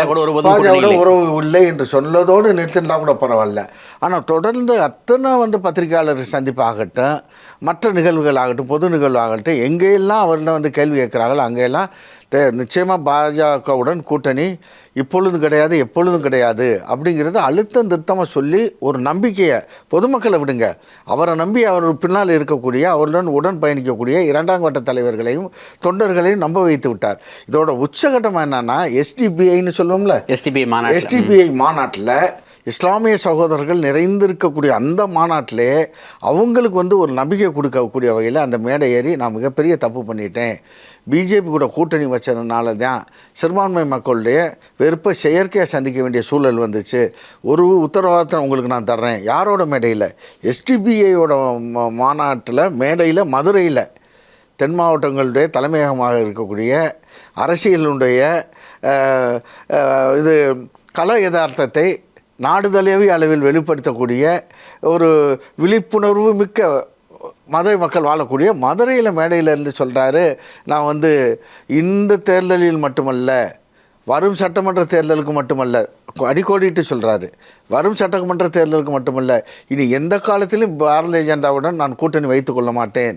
பாஜகவோட உறவு இல்லை என்று சொன்னதோடு நிறுத்தினா கூட பரவாயில்ல. ஆனால் தொடர்ந்து அத்தனை பத்திரிகையாளர் சந்திப்பு ஆகட்டும், மற்ற நிகழ்வுகள் ஆகட்டும், பொது நிகழ்வு ஆகட்டும், எங்கெல்லாம் அவர்கிட்ட கேள்வி கேட்குறாங்களோ அங்கெல்லாம் நிச்சயமாக பாஜகவுடன் கூட்டணி இப்பொழுதும் கிடையாது, எப்பொழுதும் கிடையாது அப்படிங்கிறத அழுத்தம் திருத்தமாக சொல்லி ஒரு நம்பிக்கையை பொதுமக்களை விடுங்க, அவரை நம்பி அவர் பின்னால் இருக்கக்கூடிய அவருடன் உடன் பயணிக்கக்கூடிய இரண்டாம் கட்ட தலைவர்களையும் தொண்டர்களையும் நம்ப வைத்து விட்டார். இதோட உச்சகட்டமாக என்னன்னா எஸ்டிபிஐன்னு சொல்லுவோம்ல, எஸ்டிபிஐ மாநாட்டில் இஸ்லாமிய சகோதரர்கள் நிறைந்திருக்கக்கூடிய அந்த மாநாட்டிலே அவங்களுக்கு ஒரு நம்பிக்கை கொடுக்கக்கூடிய வகையில் அந்த மேடை ஏறி நான் மிகப்பெரிய தப்பு பண்ணிட்டேன், பிஜேபி கூட கூட்டணி வச்சதுனால தான் சிறுபான்மை மக்களுடைய வெறுப்பை செயற்கையாக சந்திக்க வேண்டிய சூழல் வந்துச்சு, ஒரு உத்தரவாதத்தை உங்களுக்கு நான் தர்றேன். யாரோட மேடையில்? எஸ்டிபிஐயோட மாநாட்டில் மேடையில் மதுரையில் தென் மாவட்டங்களுடைய தலைமையகமாக இருக்கக்கூடிய அரசியலுடைய இது கள யதார்த்தத்தை நாடு தழுவிய அளவில் வெளிப்படுத்தக்கூடிய ஒரு விழிப்புணர்வு மிக்க மதுரை மக்கள் வாழக்கூடிய மதுரையில் மேடையில் இருந்து சொல்கிறாரு, நான் இந்த தேர்தலில் மட்டுமல்ல, வரும் சட்டமன்ற தேர்தலுக்கு மட்டுமல்ல, அடிக்கோடிட்டு சொல்கிறாரு, வரும் சட்டமன்ற தேர்தலுக்கு மட்டுமல்ல, இனி எந்த காலத்திலும் பாரதிய ஜனதாவுடன் நான் கூட்டணி வைத்து கொள்ள மாட்டேன்,